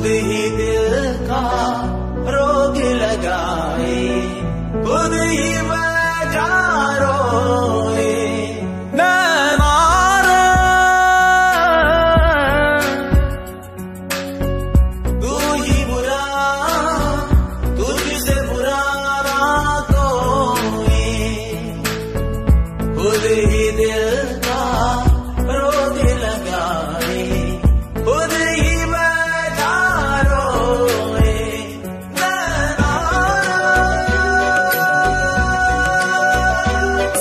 ही दिल का रोग लगाए, खुद ही बैठा रोए। तू ही बुरा, तुझसे बुरा ना कोई, खुद ही दिल का रोग लगाए, खुद ही बैठा रोए।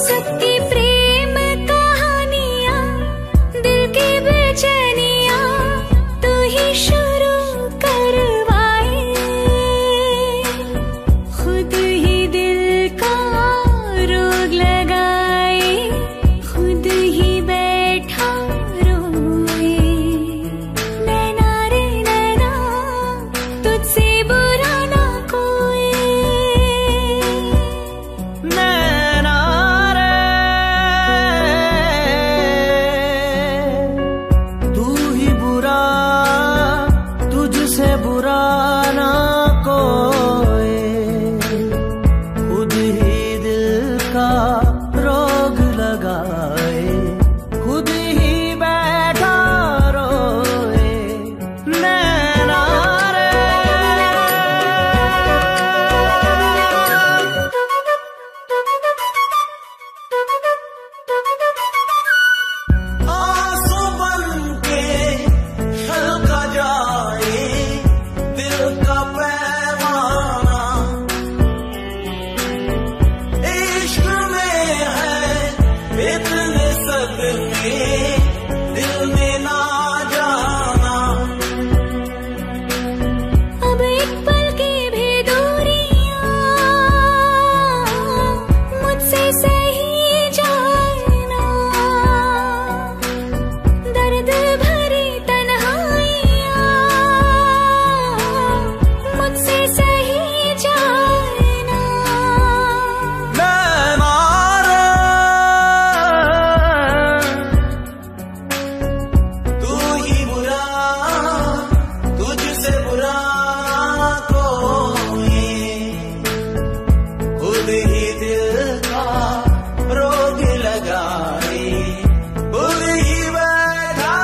सबकी प्रेम कहानियां, दिल की बेचैनियां तू ही शुरू करवाए, खुद ही दिल का रोग लगाए, खुद ही बैठा रोए। नैना रे नैना, तुझसे बुरा ना कोई। नैना रे, तू ही बुरा, तुझसे बुरा ना कोई, खुद ही दिल का रोग लगाए, खुद ही बैठा रोए। नैना रे, आंसू बनके छलका जाए दिल का पैमाना, इश्क में है इतने सदमे, दिल में ना जाना। अब एक पल की भी दूरियां मुझसे सही जाना, दर्द भरी तन्हाइयां मुझसे सही जाना। नैना रे, तू ही बुरा, तुझसे बुरा कोई, खुद ही दिल का रोग लगाए, खुद ही बैठा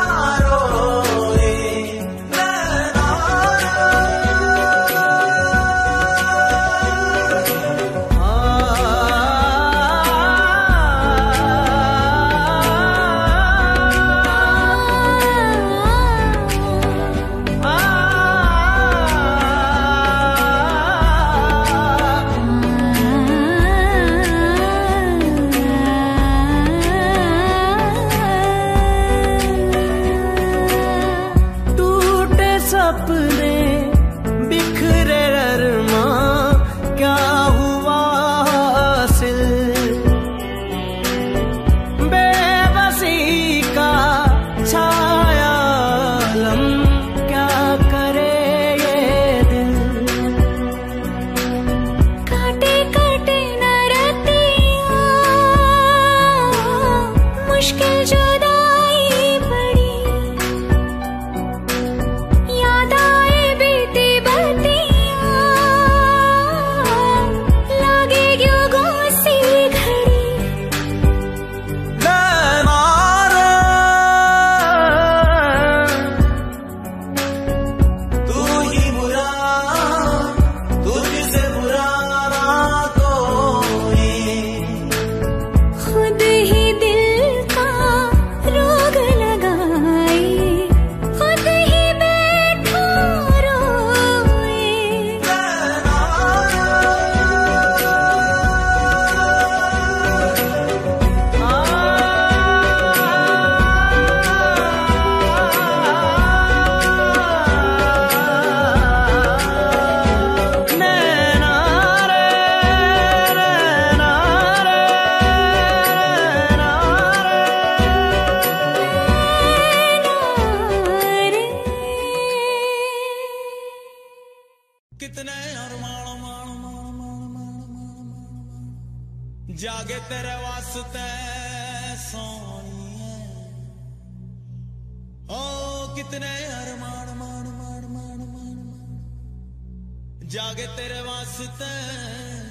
रोए। नैना टूटे सपने, बिखरे अरमां, क्या हुआ हासिल, बेबसी का छाया आलम, क्या करे ये दिल। काटे काटे न रतियां, मुश्किल जुदाई पड़ी, याद आए बीती बतियां, लागे क्यों घोंसी घड़ी। नैना रे, तू ही बुरा, तुझसे बुरा ना कोई, खुद ही दिल का रोग लगाए, खुद ही बैठा रोए। नैना रे, नैना रे, नैना रे। कितने अरमान मान मान मान मान मान जागे तेरे वास्ते सोनिए, ओ कितने अरमान मान मान मान मान जागे तेरे वास्ते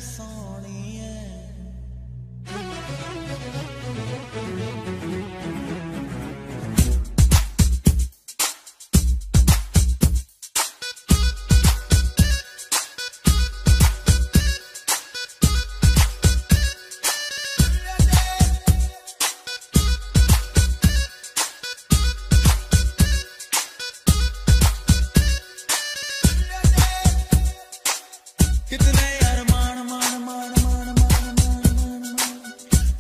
सोनिए कितने अरमान मान मान मान मान मान मान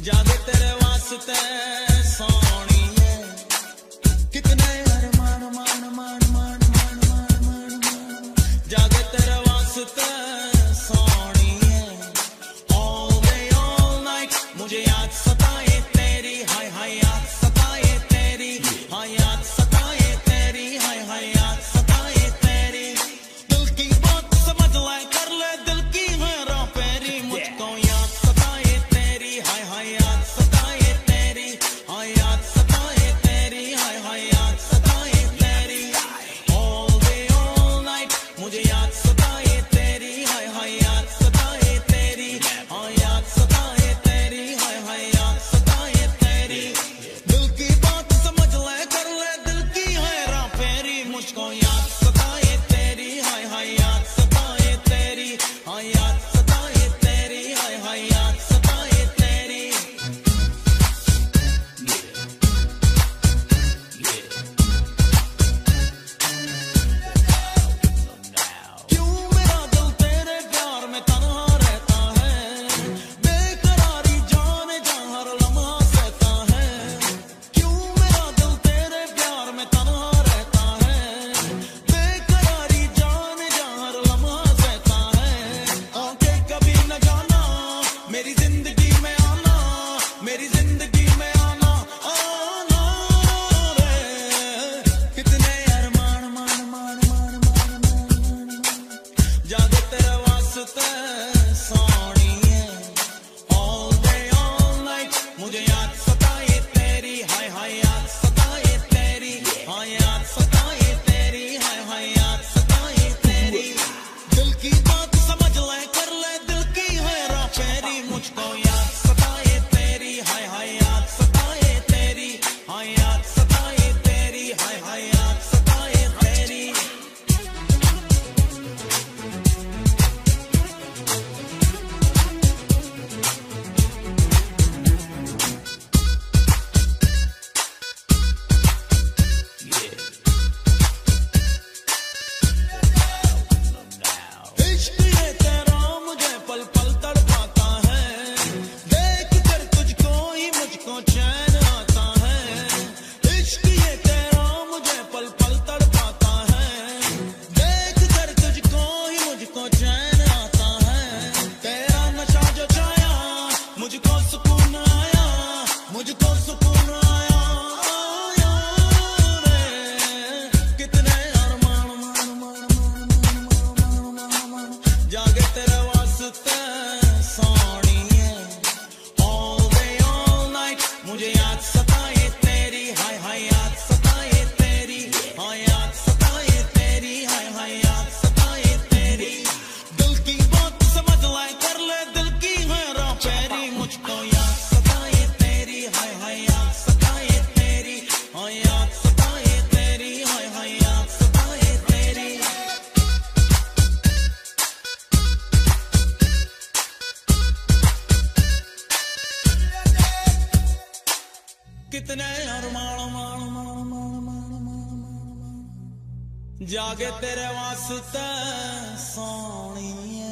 जागे तेरे वास्ते सोनिए कितने अरमान मान मान मान मान मान मान जागे तेरे वास्ते सोनिए all day all night मुझे याद सताए तेरी हाय हाय याद सताए तेरी हाय याद सताए तेरी हाय हाय याद सताए तेरी दिल की बात समझ ले कर ले दिल की है राह पेरी मुझको याद सताए तेरी हाय हाय याद सताए तेरी हाय याद सताए तेरी हाय हाय याद सताए तेरी all day all night मुझे याद सताए तेरी हाय हाय याद सताए तेरी हाय याद सताए तेरी हाय हाय याद सताए तेरी दिल की बात समझ ले कर ले दिल की है राह पेरी मुझको याद सताए तेरी हाय हाय याद सताए तेरी हाय याद सताए तेरी हाय हाय याद सताए तेरी क्यों मेरा दिल तेरे प्यार में तन्हा रहता है बेकरारी जाने जा हर लम्हा सहता है क्यों मेरा दिल तेरे प्यार में तन्हा रहता है बेकरारी जाने जा हर लम्हा सहता है आके कभी न जाना मेरी जिंदगी में आना मेरी जिंदगी में आना आना रे कितने अरमान मान मान मान मान मान जागे तेरे वास्ते सोनिए all day all night मुझे याद सताए तेरी हाय हाय याद सताए तेरी हाय याद सताए तेरी हाय हाय याद सताए तेरी दिल की बात समझ ले कर ले दिल की है राह पेरी मुझको याद सताए तेरी हाय हाय याद सताए तेरी हाय याद सताए तेरी हाय हाय याद सताए तेरी इश्क ये तेरा मुझे पल पल तड़पाता है देख कर तुझको ही मुझको चैन आता है इश्क ये तेरा मुझे पल पल तड़पाता है देख कर तुझको ही मुझको चैन आता है तेरा नशा जो छाया मुझको सुकून आया मुझको सुकून आया आया रे कितने अरमान मान मान मान मान मान जागे तेरे वास्ते सोनिए all day all night मुझे याद सताए तेरी हाय हाय याद सताए तेरी हाय याद सताए तेरी हाय हाय याद सताए तेरी दिल की बात समझ ले कर ले दिल की है राह पेरी मुझको याद सताए तेरी हाय हाय याद सताए तेरी हाय याद सताए तेरी हाय हाय याद सताए तेरी कितने अरमान मान मान मान मान मान जागे तेरे वास्ते सोनिए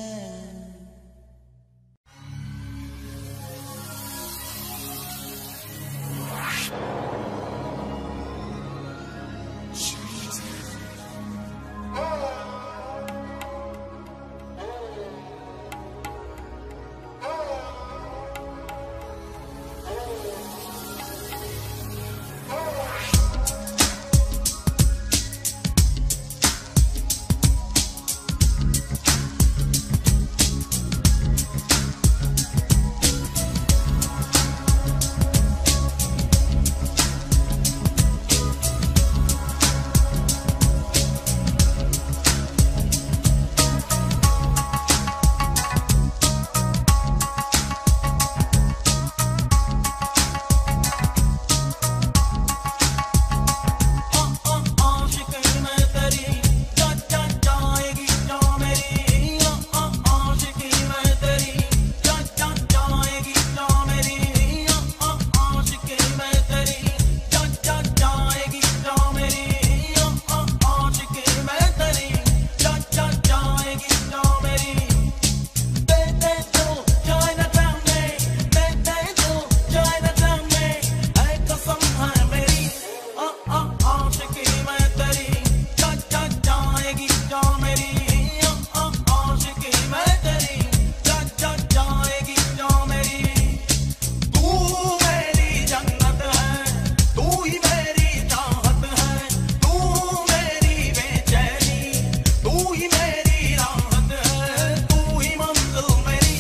ही मेरी राहत है, तू ही मंजिल मेरी,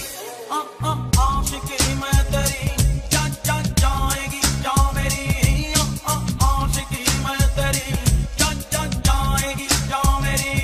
आशिकी मैं तेरी, जा जा जाएगी जा मेरी, आशिकी मैं तेरी, जा जा जाएगी जा मेरी।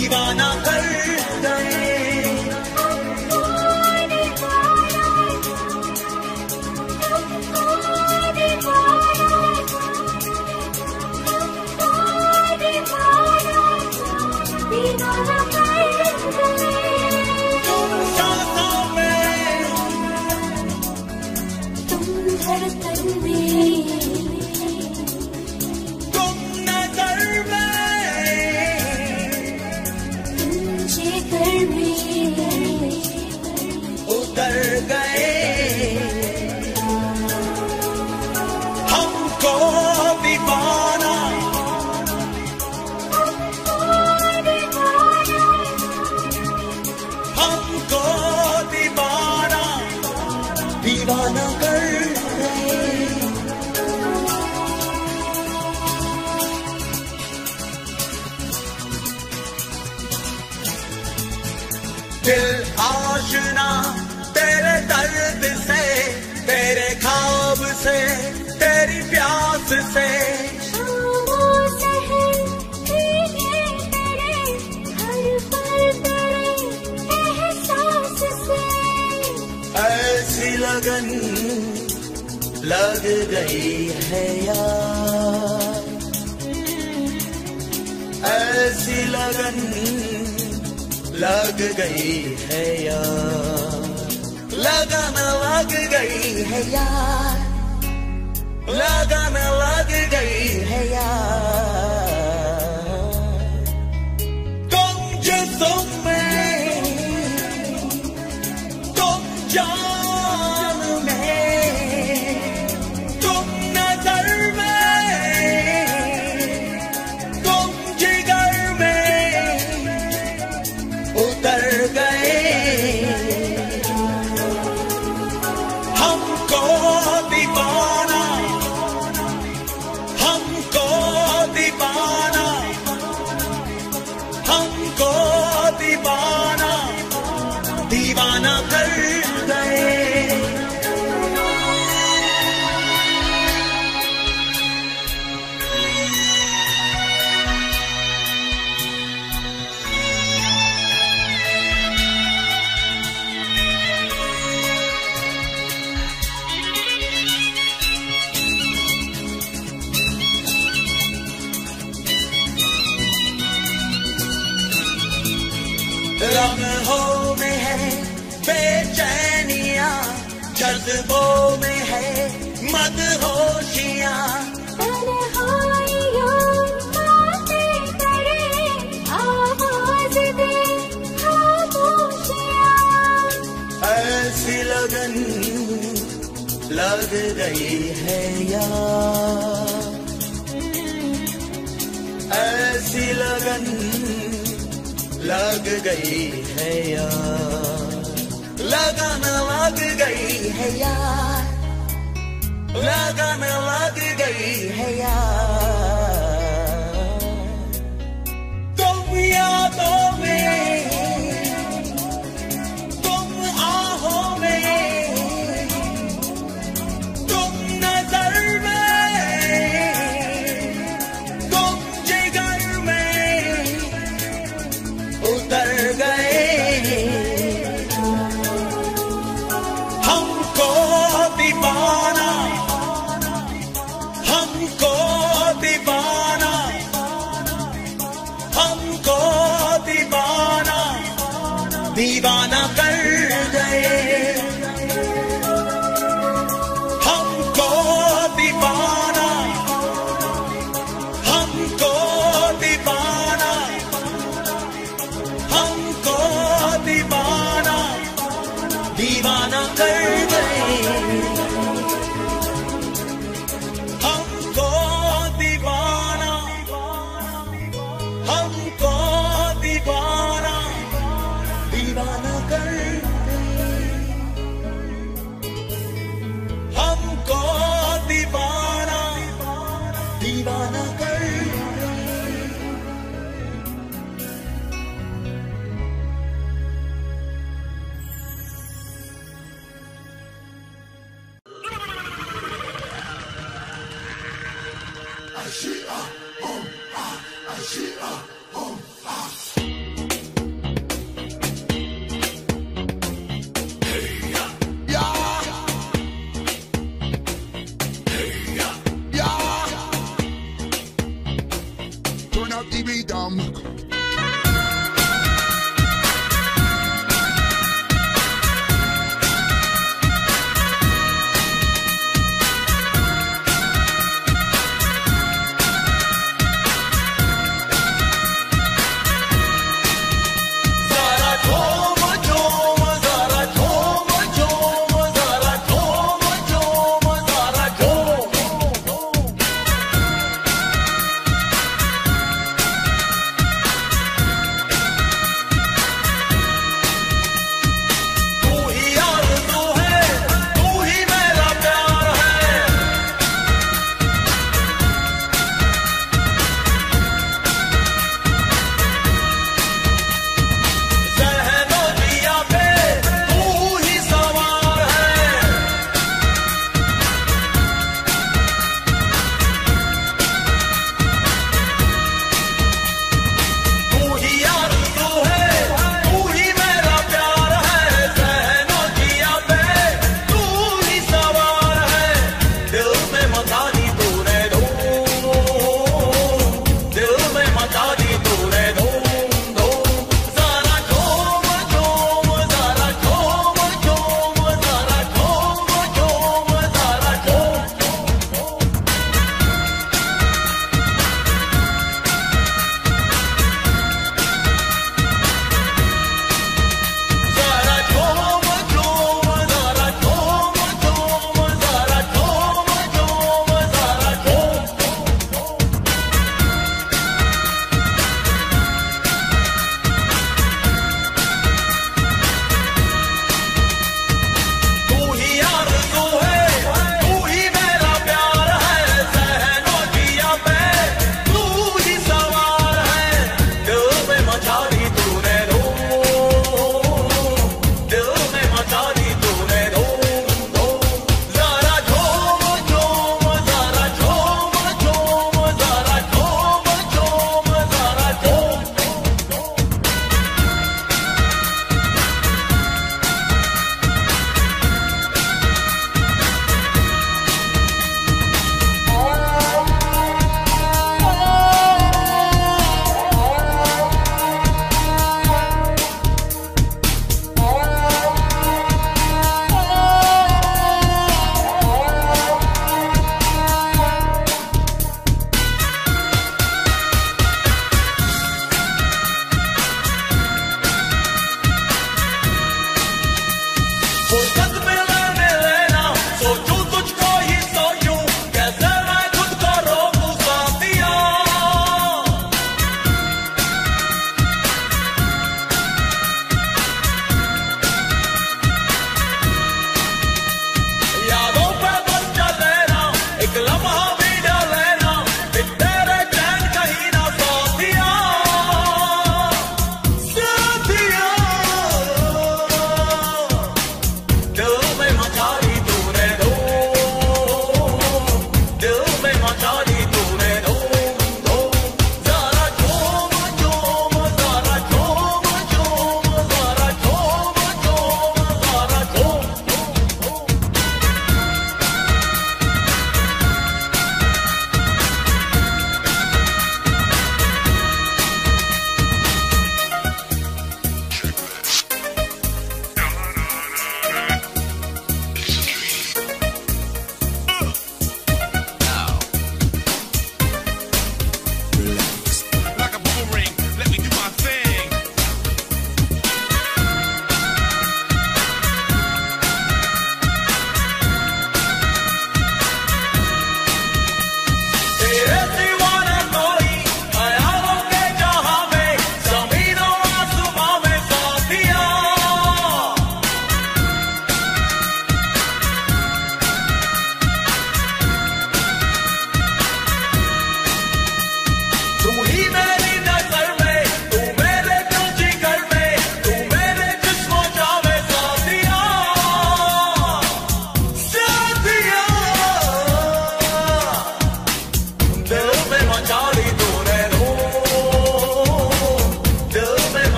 दीवाना कर गए। उतर गए हमको दीवाना, हमको दीवाना, दीवाना कर गए। दिल आशना तेरे दर्द से, तेरे ख्वाब से, तेरी प्यास से, ऐसी लगन लग गई है यार, ऐसी लगन लग गई है यार, लगन लग गई है यार, लगन लग गई है यार। तुम जिस्म में, तुम जान में, तुम नजर में, तुम जिगर में उतर गए हमको दीवाना, हमको दीवाना, हमको दीवाना, दीवाना कर गए। लम्हों में है बेचैनियां, जज्बों में है मदहोशियां, ऐसी लगन लग गई है यार, ऐसी लगन लग गई है यार, लगन लग गई है यार, लगन लग गई है यार। तुम यादों में, तुम आहों में, तुम नजर में, तुम जिगर में उतर गए हमको दीवाना, हमको दीवाना, हमको दीवाना, दीवाना कर गए हमको दीवाना, हमको दीवाना, हमको दीवाना, दीवाना कर गए हमको दीवाना, हमको दीवाना, दीवाना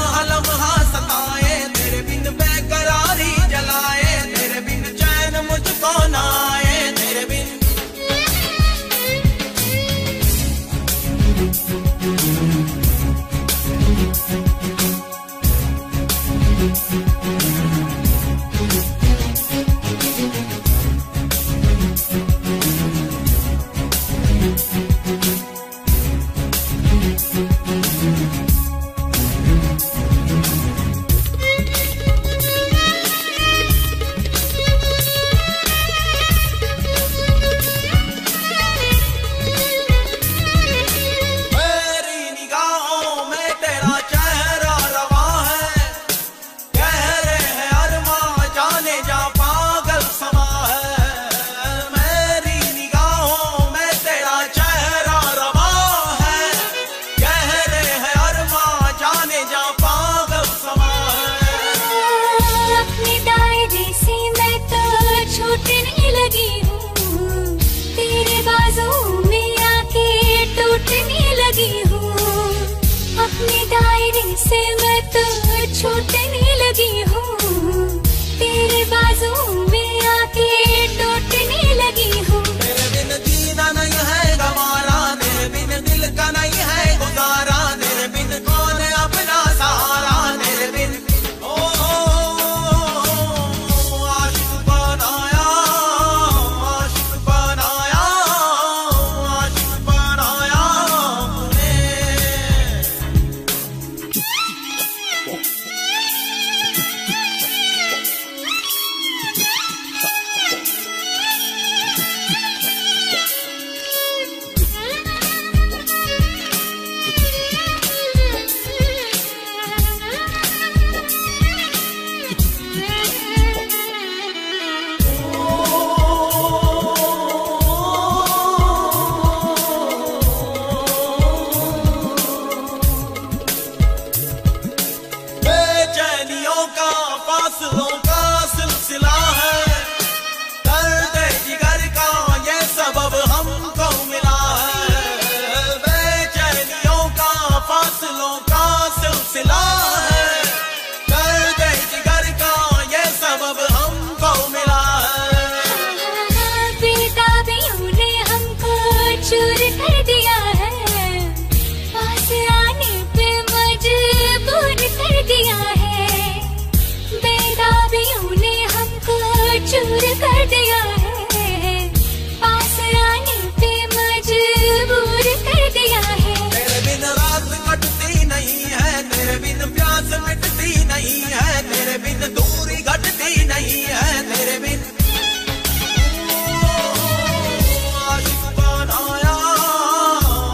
लम्हा लम्हा सताए, तेरे बिन बेकरारी जलाए, तेरे बिन चैन मुझको ना आए, तेरे बिन से मैं तो छूटने लगी हूँ, तेरे बाजू में आके टूटने लगी हूँ। तेरे बिन जीना नहीं है गवारा, तेरे बिन दिल का नहीं है गुजारा, तेरे बिन कौन अपना सहारा, तेरे बिन आशिक बनाया, आशिक बनाया, आशिक बनाया मुझे। बेचैनियों का फासलों का सिलसिला है, दर्द जिगर का ये सबब हमको मिला है। बेचैनियों का फासलों का सिलसिला है, दर्द जिगर का ये सबब हमको मिला है। बेताबियों ने हमको चूर कर दिया है, पास आने पे मजबूर कर दिया है। बेताबियों ने हमको चूर कर दिया है, पास आने पे मजबूर कर दिया है। तेरे बिन रात कटती नहीं है, तेरे बिन प्यास मिटती नहीं है, तेरे बिन दूरी घटती नहीं है, तेरे बिन आशिक बनाया,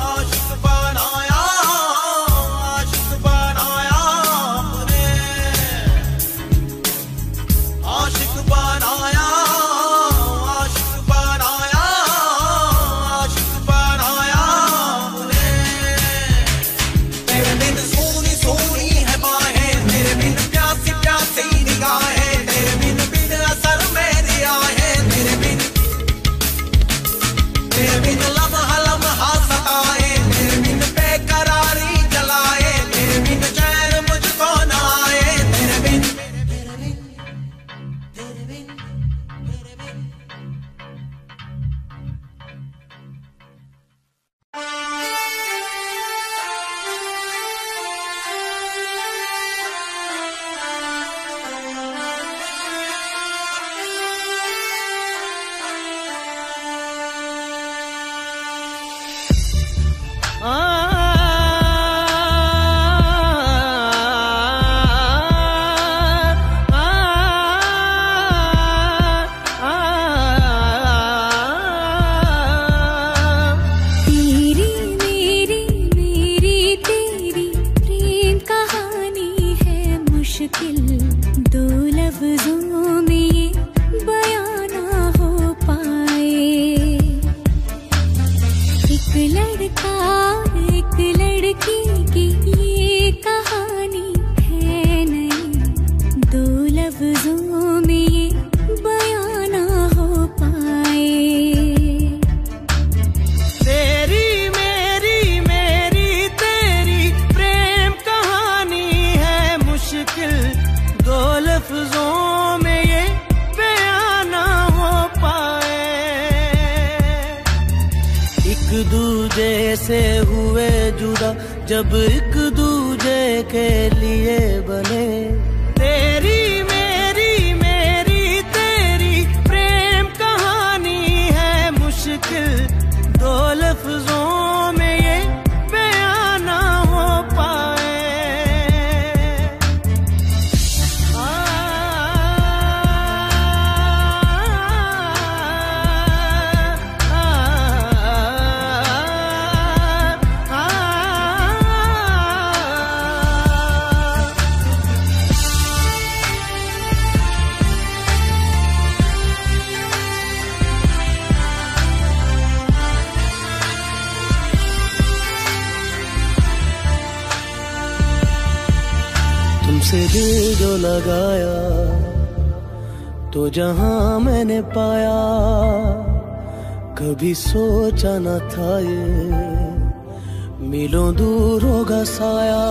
आशिक बनाया, आशिक बनाया मुझे, आशिक बनाया, आशिक बनाया, आशिक बनाया मुझे। तेरे बिन सोनी सोनी है बाहें, तेरे बिन प्यासी प्यासी निगाहें, तेरे बिन असर मेरी आहें, तेरे बिन लम्हा लम्हा सताए, तेरे बिन बेकरारी जलाए, तेरे बिन चैन मुझको ना आए, तेरे बिन तेरी मेरी मेरी तेरी प्रेम कहानी है मुश्किल, दो लफ्जों में ये बयां ना हो पाए। एक लड़का एक लड़की की ये कहानी है नहीं, दो लफ्जों में ये बयां ना हो पाए। तेरी मेरी मेरी तेरी प्रेम कहानी है से हुए जुदा जब एक दूजे के लिए बने। तेरी मेरी मेरी तेरी प्रेम कहानी है मुश्किल, दो लफ्जों में ये बयां ना हो पाए। तुमसे दिल जो लगाया तो जहां मैंने पाया, कभी सोचा न था ये मीलों दूर होगा साया।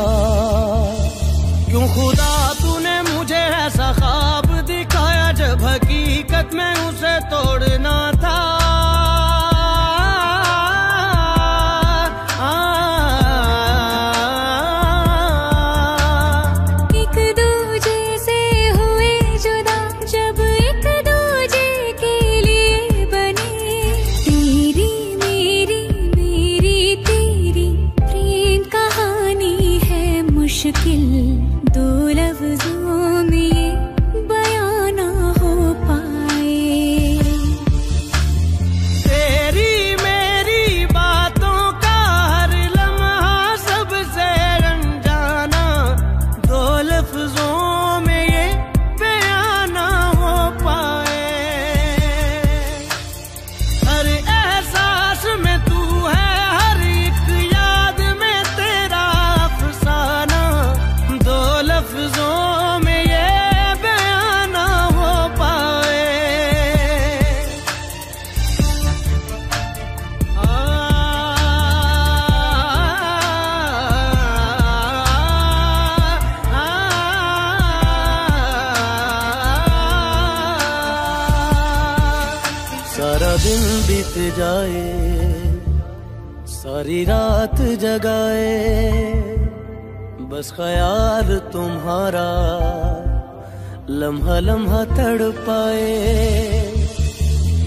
क्यों खुदा तूने मुझे ऐसा ख्वाब दिखाया जब हकीकत में उसे तोड़ना था। दो लफ्जों में ये बयां ना हो पाए। तेरी मेरी बातों का हर लम्हा सबसे अनजाना, दो लफ्जों में ये बयां ना हो पाए। हर एहसास में तू है, हर एक याद में तेरा अफसाना, दो लफ्जों में ये बयां ना हो पाए। सारा दिन बीत जाए, सारी रात जगाए, बस ख्याल तुम्हारा लम्हा लम्हा तड़पाए।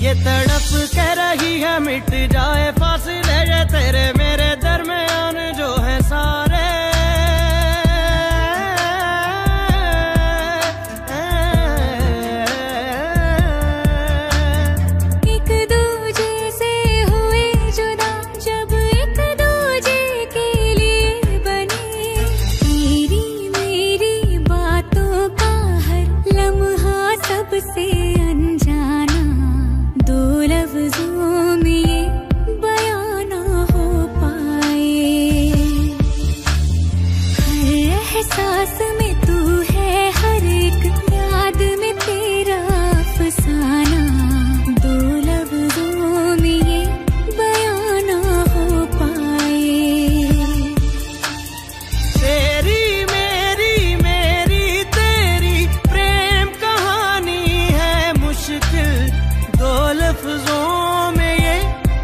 ये तड़प कह रही है मिट जाए फासले ये तेरे मेरे दरमियान जो है सारे। एक दूजे से हुए जुदा जब एक दूजे के लिए बने। तेरी मेरी बातों का हर लम्हा सबसे अनजाना, दो लफ्जों में ये बयां ना हो पाए। हर एहसास में तू है, हर एक याद में तेरा अफसाना, दो लफ्जों में ये बयां ना हो पाए। तेरी मेरी मेरी तेरी प्रेम कहानी है मुश्किल, दो लफ्जों में ये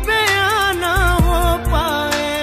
बयां ना हो पाए।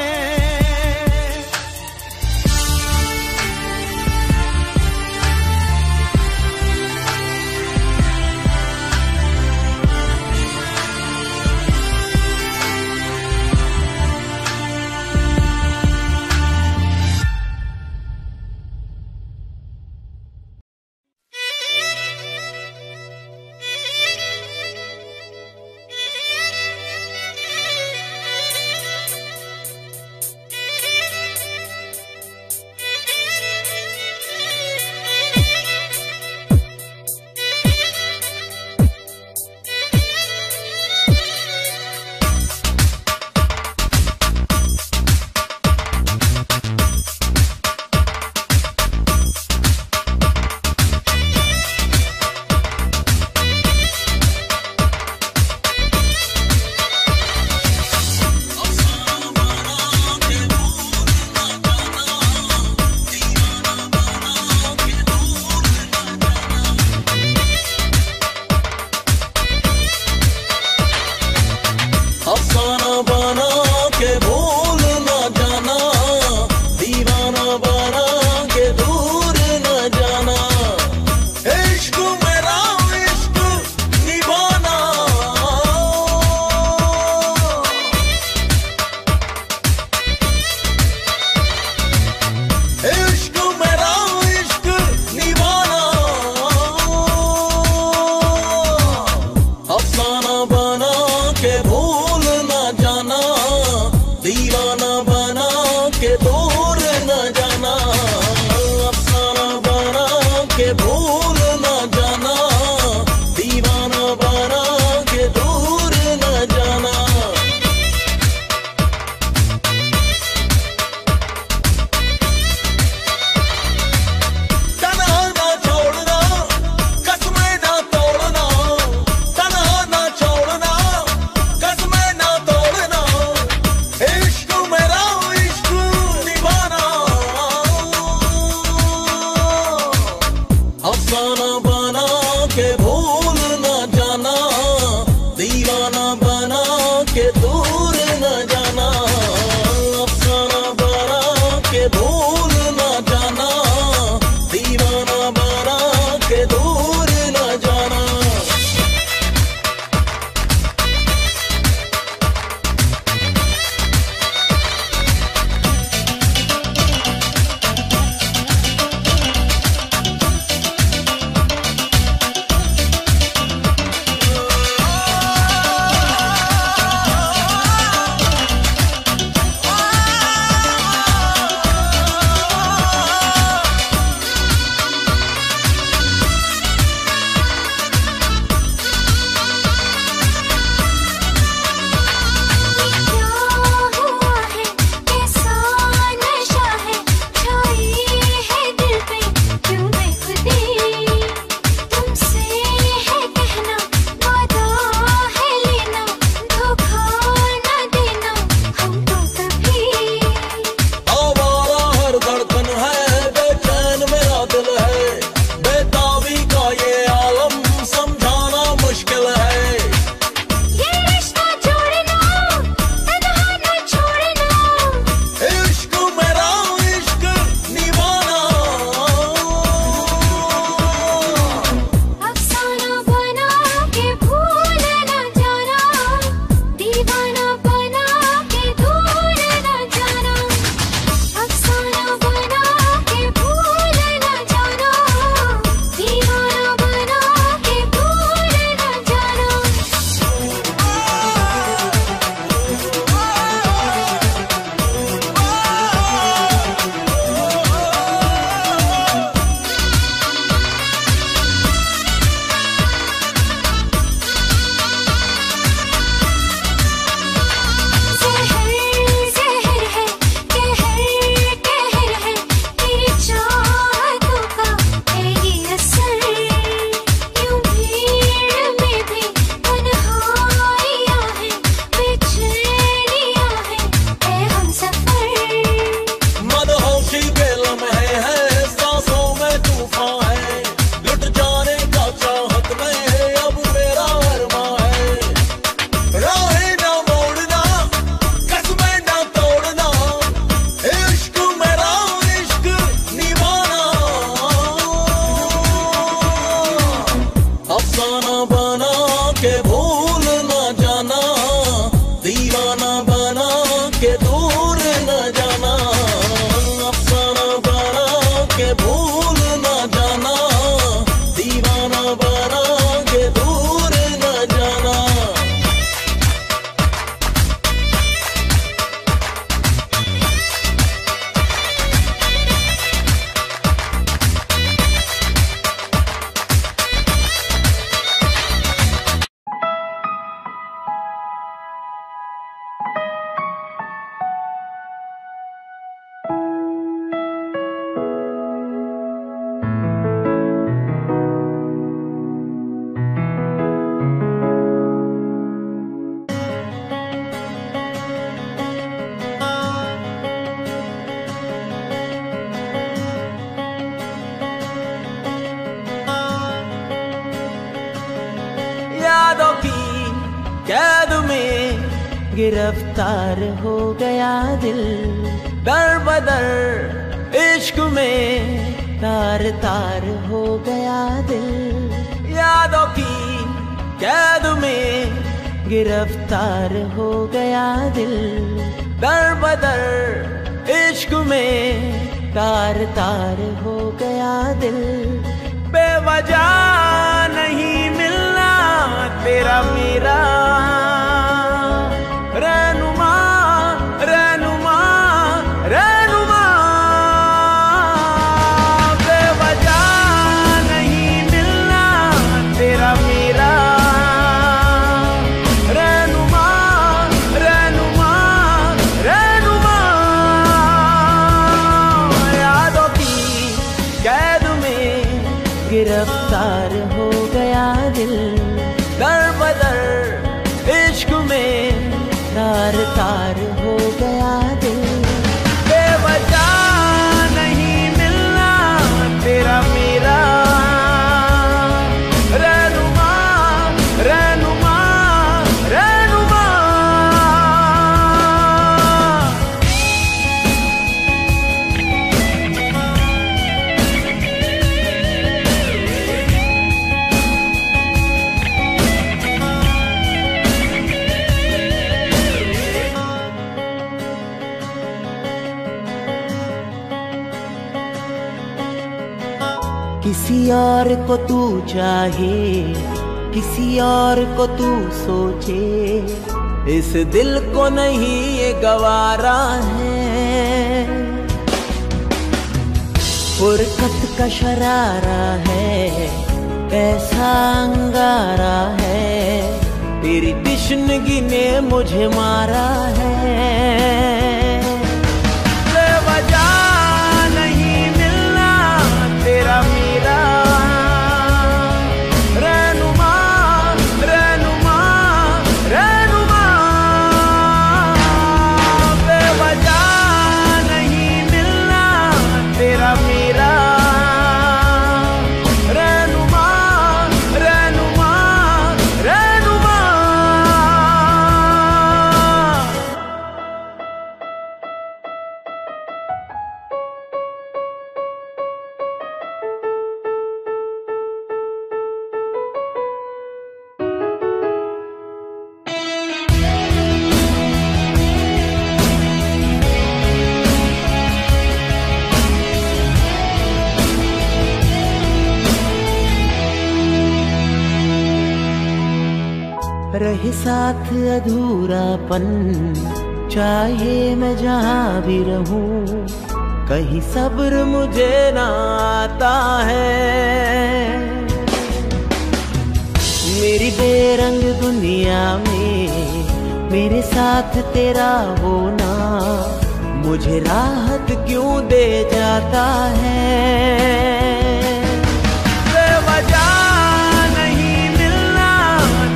गिरफ्तार हो गया दिल, दर बदर इश्क में तार तार हो गया दिल, यादों की कैद में गिरफ्तार हो गया दिल, दर बदर इश्क में तार तार हो गया दिल। बेवजह नहीं मिलना तेरा मेरा रहनुमा रहनुमा रहनुमा, बेवजह नहीं मिलना तेरा मेरा रहनुमा रहनुमा रहनुमा, यादों की कैद में गिरफ्तार हो गया दिल, दर बदर इश्क में तार तार हो गया दिल। बेवजह नहीं मिलना तेरा मेरा रहनुमा रहनुमा रहनुमा। किसी और को तू चाहे, किसी और को तू सोचे, इस दिल को नहीं ये गवारा है। फुरकत का शरारा है, ऐसा अंगारा है, तेरी तिश्नगी ने मुझे मारा है। बेवजह नहीं मिलना तेरा मेरा रहनुमा रहनुमा रहनुमा, बेवजह नहीं मिलना तेरा मेरा रहनुमा रहनुमा रहनुमा। रहे साथ अधूरापन, चाहे मैं जहाँ भी रहूं, कहीं सब्र मुझे ना आता है। मेरी बेरंग दुनिया में मेरे साथ तेरा होना मुझे राहत क्यों दे जाता है। बेवजह नहीं मिलना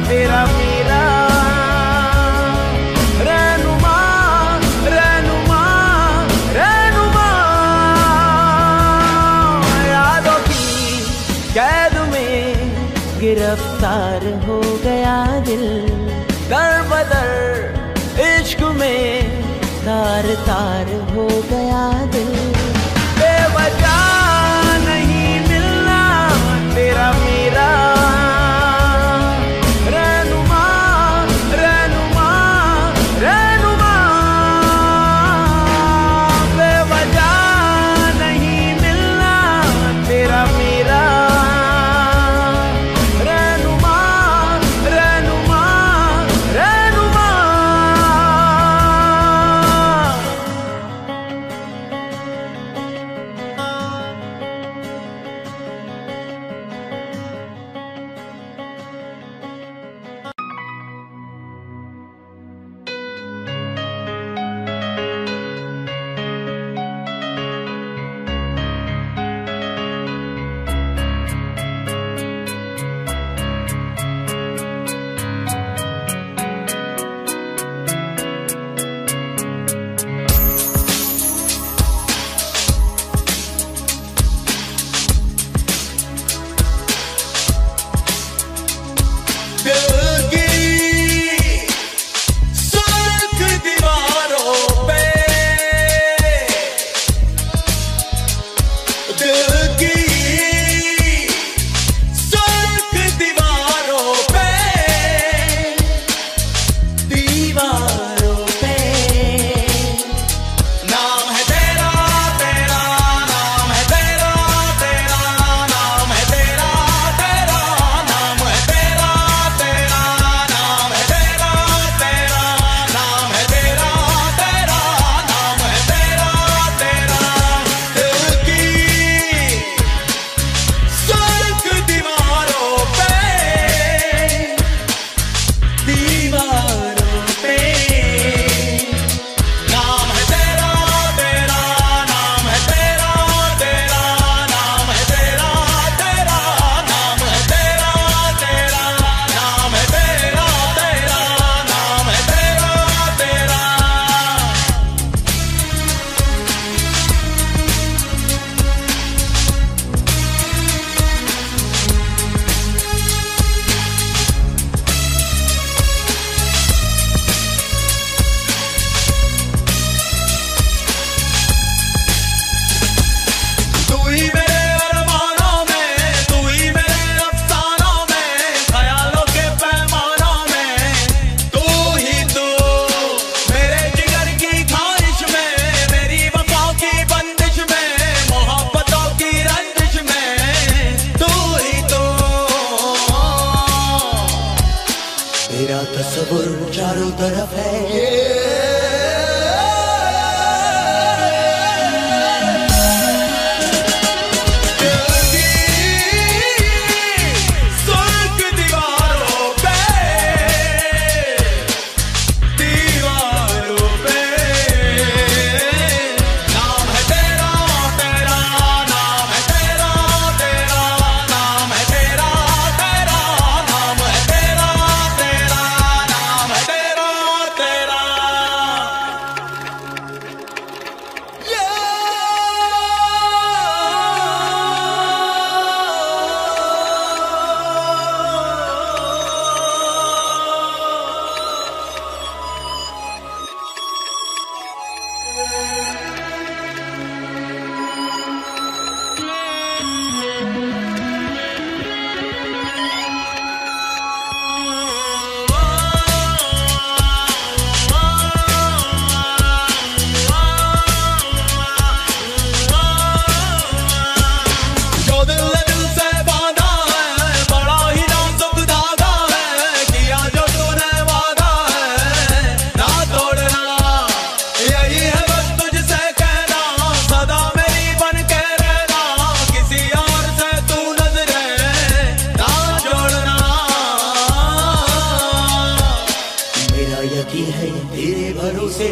तेरा मेरा रहनुमा रहनुमा रहनुमा, यादों की कैद में गिरफ्तार हो गया दिल, दर बदर इश्क में तार तार हो गया दिल। बेवजह नहीं मिलना तेरा मेरा रहनुमा रहनुमा रहनुमा, बेवजह नहीं मिलना तेरा मेरा रहनुमा रहनुमा रहनुमा। तसव्वुर चारों तरफ है। यकीन है तेरे भरोसे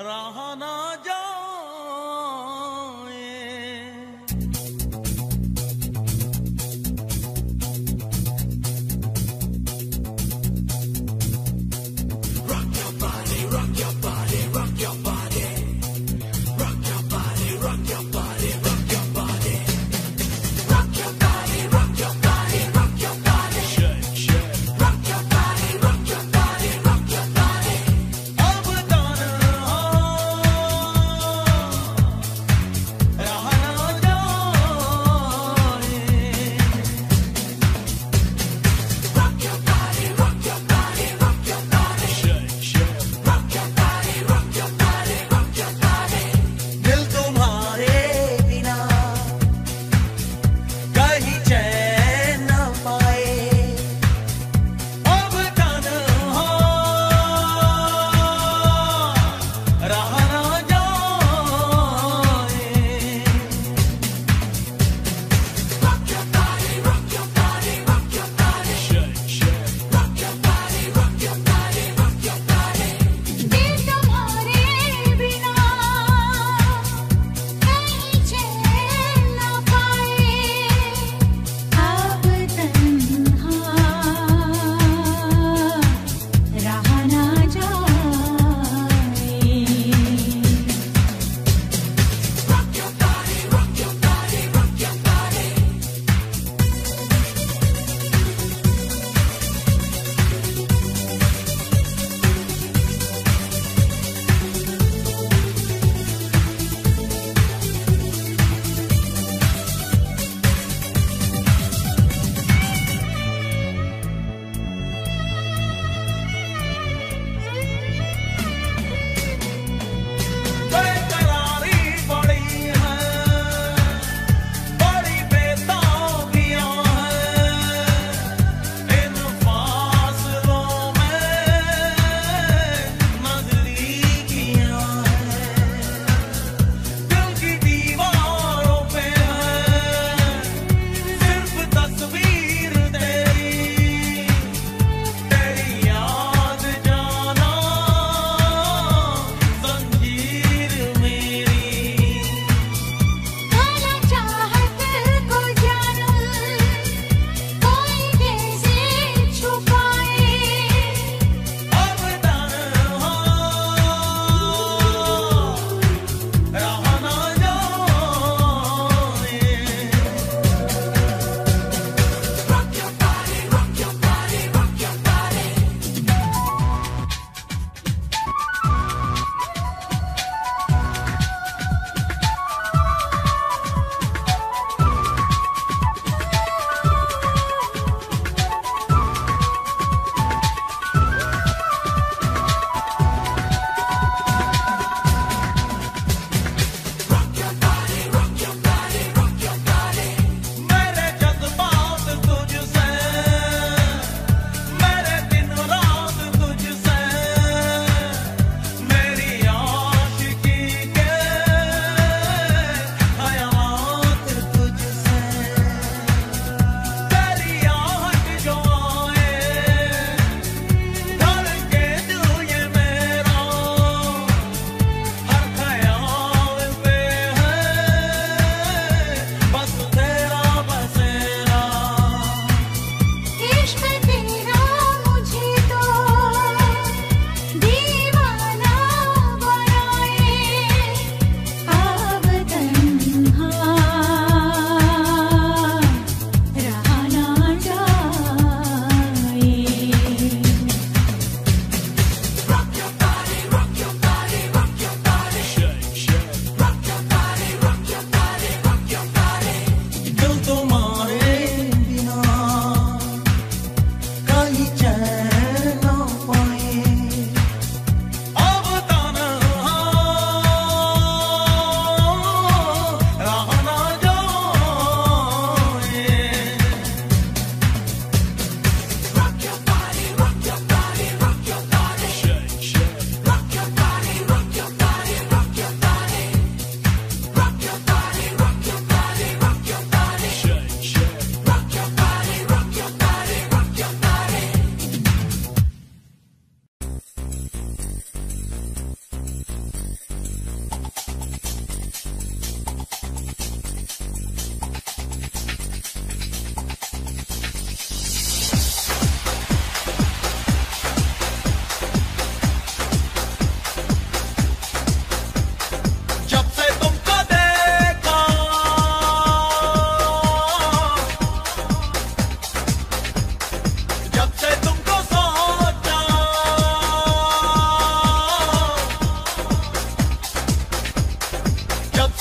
रहा ना जाए। Rock your body, rock your body, rock your body, rock your body, rock your body, rock your body, rock your body, rock your body, rock your body, rock your body, rock your body, rock your body. अब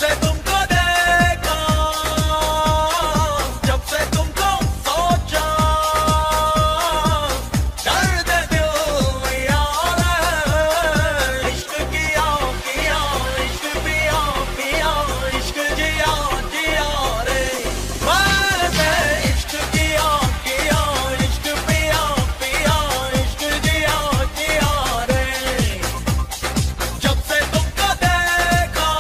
से तुमको देखा, जब से तुमको सोचा, दर्द दिल में यार इश्क किया किया, इश्क पिया पिया, इश्क जिया जिया रे। मैंने इश्क किया किया, इश्क पिया पिया, इश्क जिया जिया रे। जब से तुमको देखा,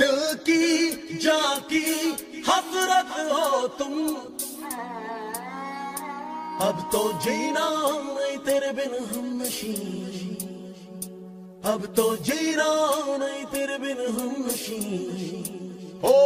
दिल की जाकी हसरत हो तुम, अब तो जीना नहीं तेरे बिन हमनशी, अब तो जीना नहीं तेरे बिन हमनशी। ओ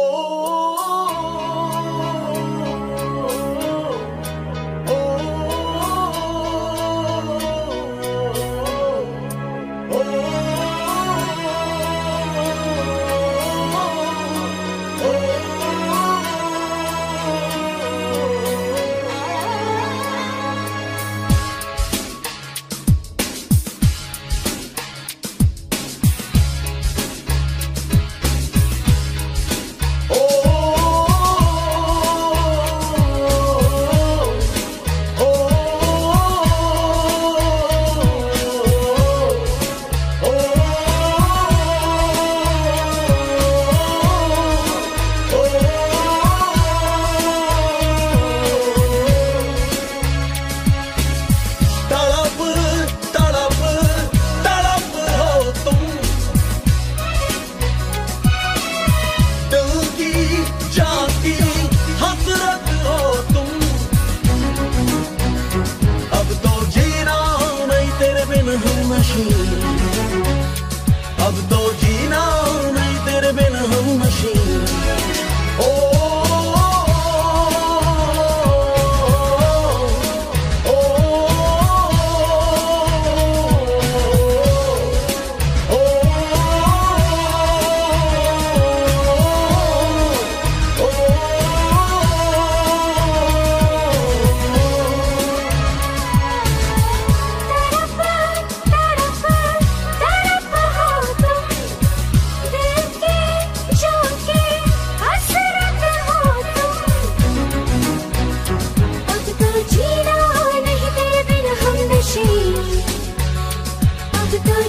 अब तो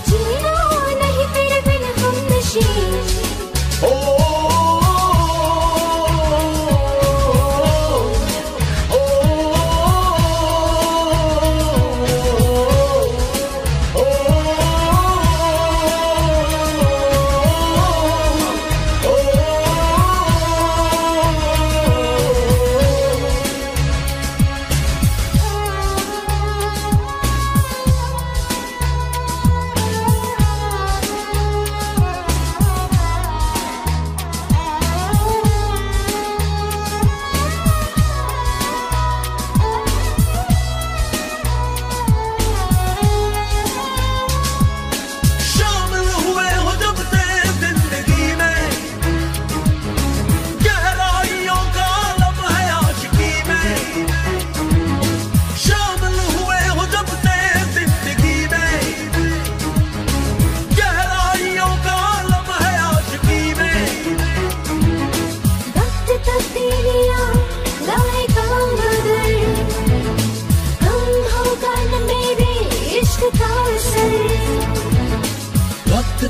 जीना नहीं तेरे बिन हमनशी। ओ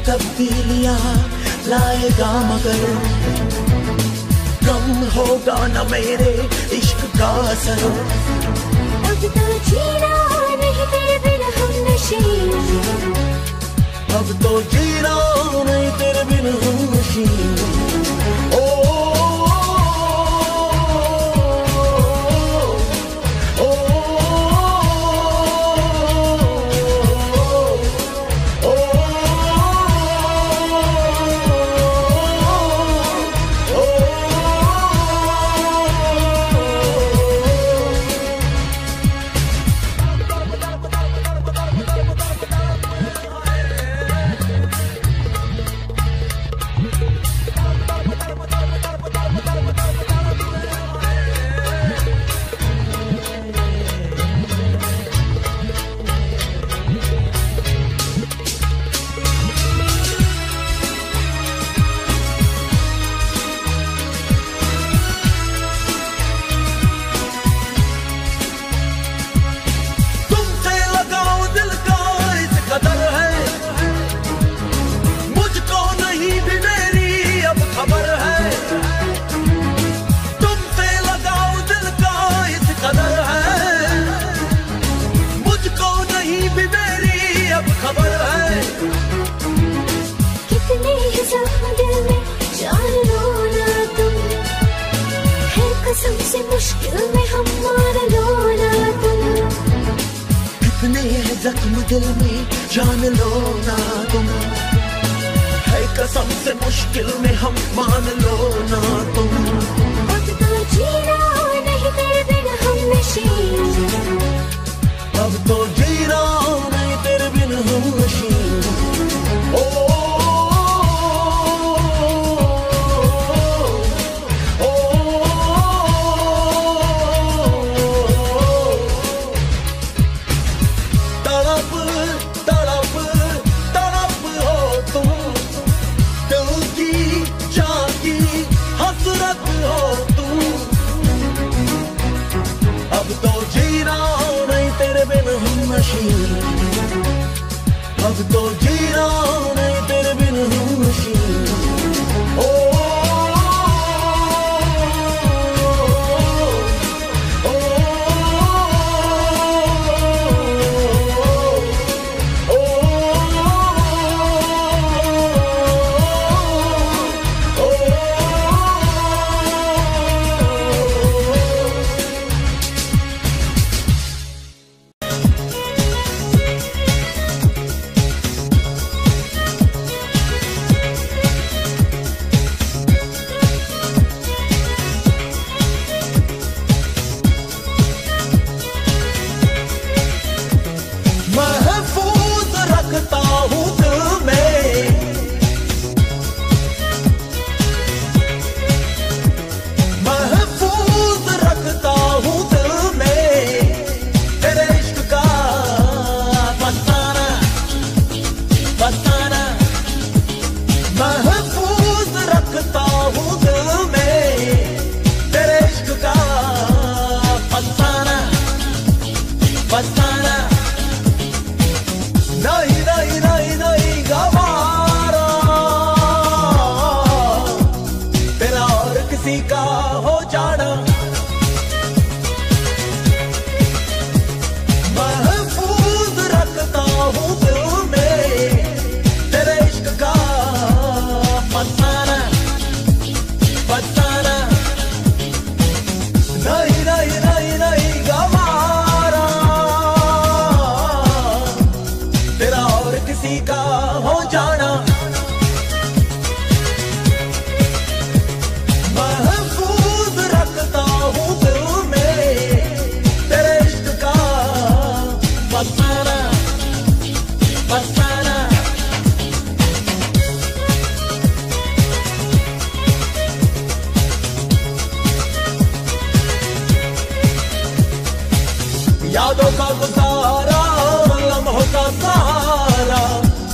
तब्दीलियां लाएगा मगर कम होगा न मेरे इश्क का असर। अब तो जीना नहीं तेरे बिन हमनशी, अब तो जीना नहीं तेरे बिन हमनशी। ओ जख्म दिल में जान लो ना तुम, है कसम से मुश्किल में हम मान लो ना तुम। अब तो जीना नहीं तेरे बिन हम नशीन, अब तो जीना नहीं तेरे बिन हम नशीन। ओ अब तो जीना नहीं तेरे बिन हम नशीन। ओ का हो जाना महफूज रखता हूँ दिल में तेरे इश्क का फसाना फसाना। नहीं नहीं नहीं नहीं गवारा तेरा और किसी का हो जाना। यादों का गुजारा लम्हों का सहारा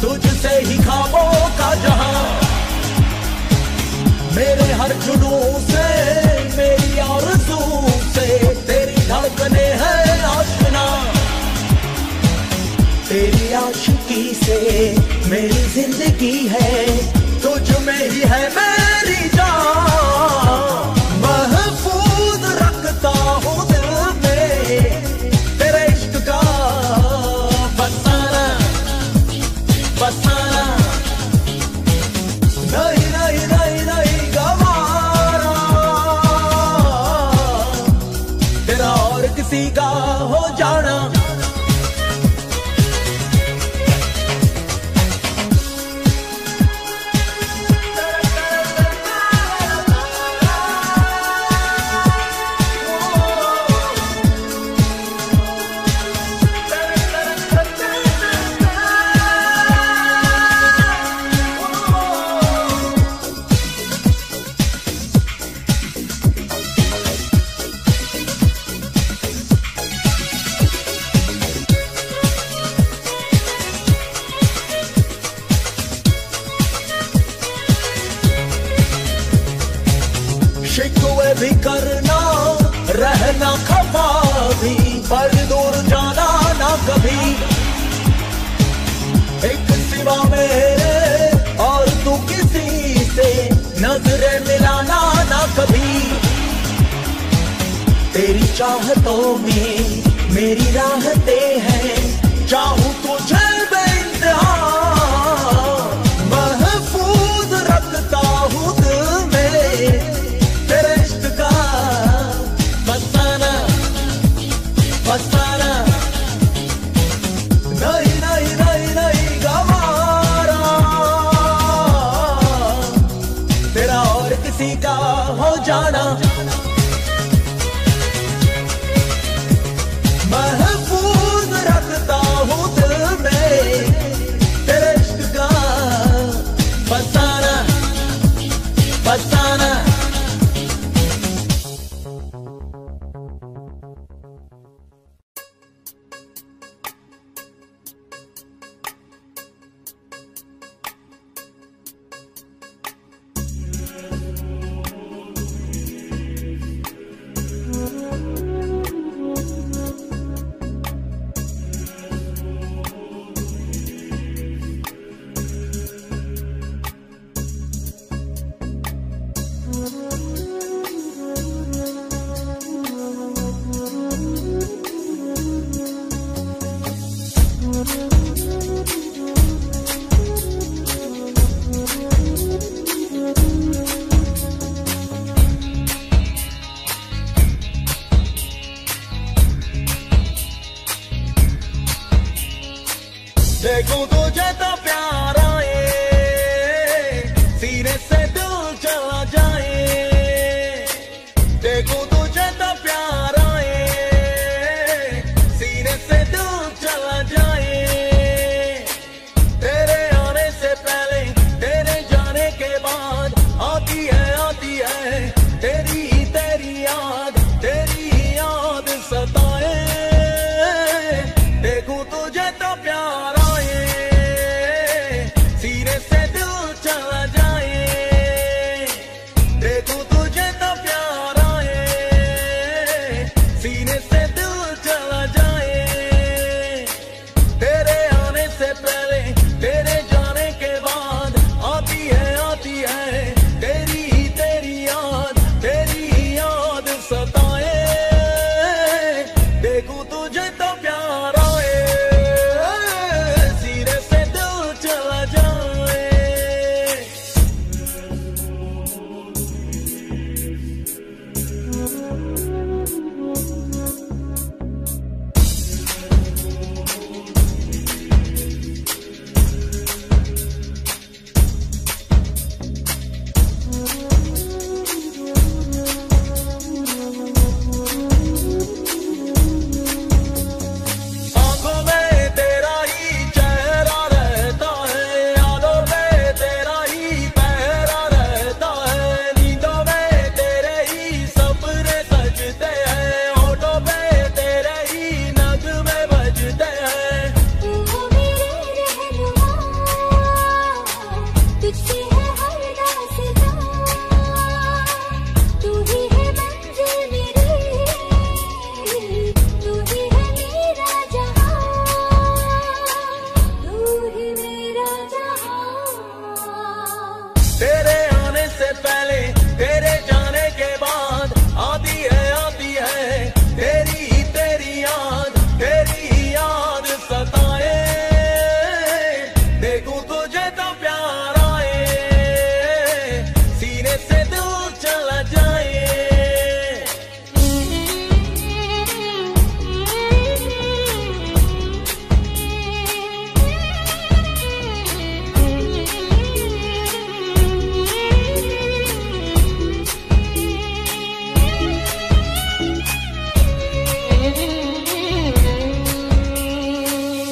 तुझसे ही ख्वाबों का जहां मेरे हर जुनूं से मेरी आरज़ू से तेरी धड़कने हैं आशना तेरी आशिकी से मेरी जिंदगी है तुझ में ही है मेरी जान। महफूज रखता हूँ दिल में तेरे इश्क का फसाना फसाना। नहीं नहीं नहीं नहीं गवारा तेरा और किसी का हो जाना। शिकवे भी करना रहना खफा भी पर दूर जाना ना कभी एक सिवा मेरे और तू किसी से नजरें मिलाना ना कभी। तेरी चाहतों में मेरी राहतें हैं चाहूं तुझे बेइंतहा महफूज रखता हूँ दिल में तेरे इश्क का फसाना फसाना। देखूं तुझे तो प्यार आए, सीने से दिल चला जाए। देखूं तुझे तो प्यार आए, सीने से दिल चला जाए। तेरे आने से पहले, तेरे जाने के बाद आती है तेरी याद, तेरी याद सताए। देखूं तुझे तो प्यार आए, सीने से दिल चला जाए। देखूं तुझे तो प्यार आए, सीने से दिल चला जाए। तेरे आने से पहले, तेरे जाने के बाद आती है तेरी याद सताए। देखूं तुझे तो प्यार आए, सीने से दिल चला जाए। आंखों में तेरा ही चेहरा रहता है, यादों में तेरा ही पहरा रहता है। नींदों में तेरे ही सपने सजते हैं, होठों पे तेरे ही नगमे बजते हैं। तू हो मेरे रहनुमा, तुझसे है हर दास्तां। तू ही है मंजिल मेरी, तू ही है मेरा जहां, तू ही मेरा जहां। तेरे आने से पहले, तेरे जाने के बाद आती है तेरी याद सताए। देखूं तुझे तो प्यार आए, सीने से दिल चला जाए।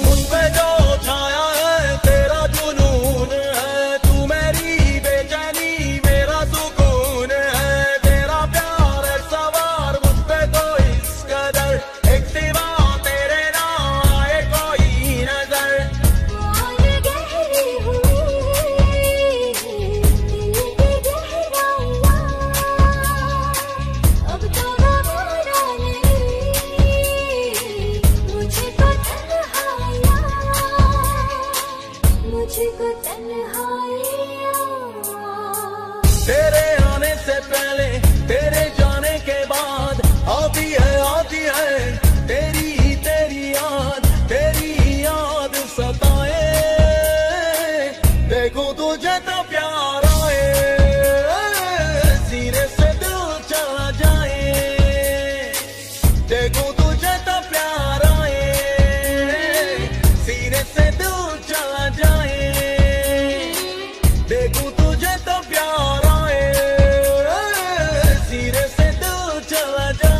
मुझ पे जो छाया है तेरा जुनून है, तू मेरी बेचैनी मेरा सुकून है। तेरा प्यार है सवार मुझ पे तो इस कदर, एक सिवा तेरे ना आए कोई नजर। और गहरी हुई दिल की गहराइयां, अब तो गवारा नहीं मुझको तन्हाइयां। तेरे आने से पहले, तेरे जाने के बाद आती है तेरी याद सताए। देखूं तुझे तो प्यार आए, सीने से दिल चला जाए। देखूं तुझे तो प्यार आए, सीने से दिल चला जाए। देखूं तुझे तो प्यार आए, सीने से दिल चला जाए।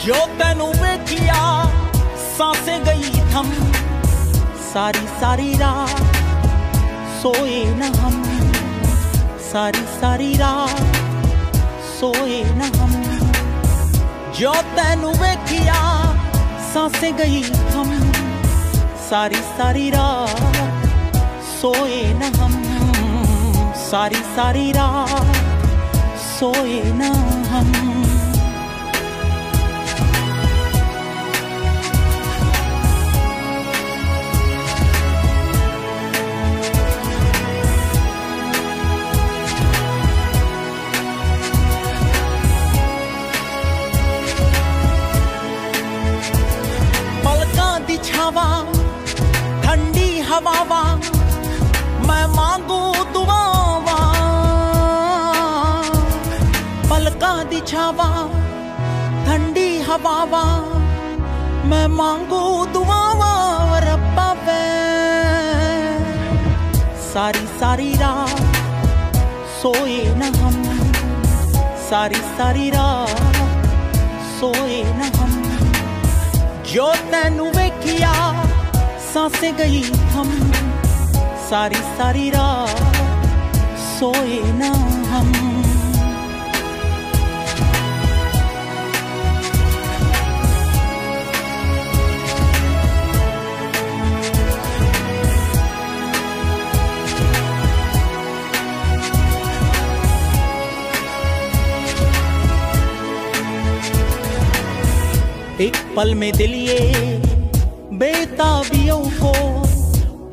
जो तेनू वेखिया सांसें गई थम, सारी सारी रात सोए न हम, सारी सारी रात सोए न हम। जो तैनू वेखिया सांसें गई थम, सारी सारी रात सोए न हम, सारी सारी रात सोए न हम। छावा ठंडी हवावा मैं मांगू दुआवा, पलका दी छावा ठंडी हवावा मैं मांगू दुआवा रब्बा वे। सारी सारी रात सोए न हम, सारी सारी रात सोए न हम। जो तैनू वेखिया सांसें गई थम, सारी सारी रात सोए न हम। एक पल में दिल ये बेताबियों को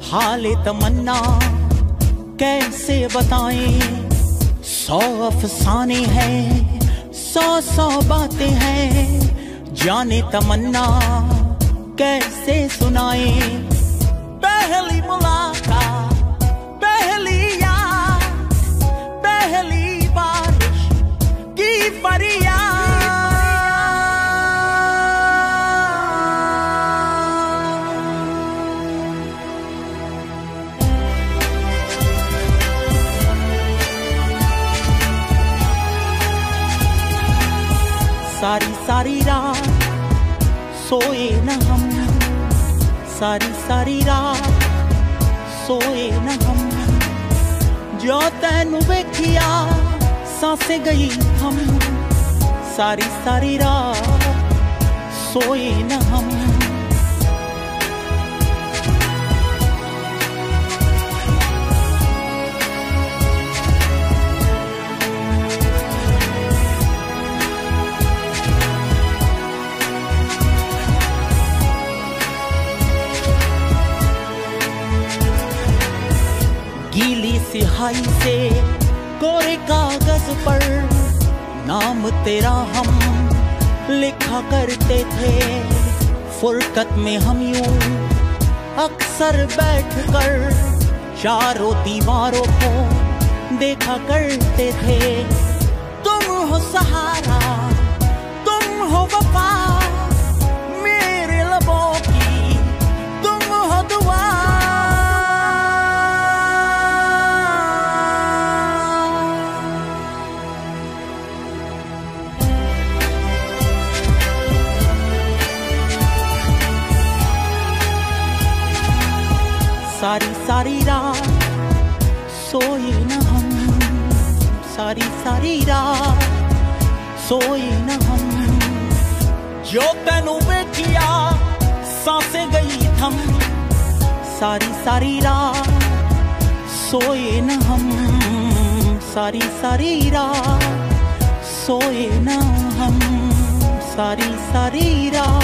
हाले तमन्ना कैसे बताएं। 100 अफसाने हैं, 100 बातें हैं, जाने तमन्ना कैसे सुनाएं। पहली मुलाकात, पहली याद, पहली बारिश की फरियाद। सारी सारी रात सोए न हम, सारी सारी रात सोए न हम। जो तैनू वेखिया सांसें गई थम, सारी सारी रात सोए न हम। गीली सिहाई से कोरे कागज पर नाम तेरा हम लिखा करते थे। फुरकत में हम यूं अक्सर बैठकर चारों दीवारों को देखा करते थे। तुम हो सहारा, तुम हो वफा, मेरे लबों की तुम हो दुआ। सारी सारी रात सोए न हम, सारी सारी रात सोए न हम। जो तैनू वेखिया सांसें गई थम, सारी सारी रात सोए न हम, सारी सारी रात सोए न हम, सारी सारी रात।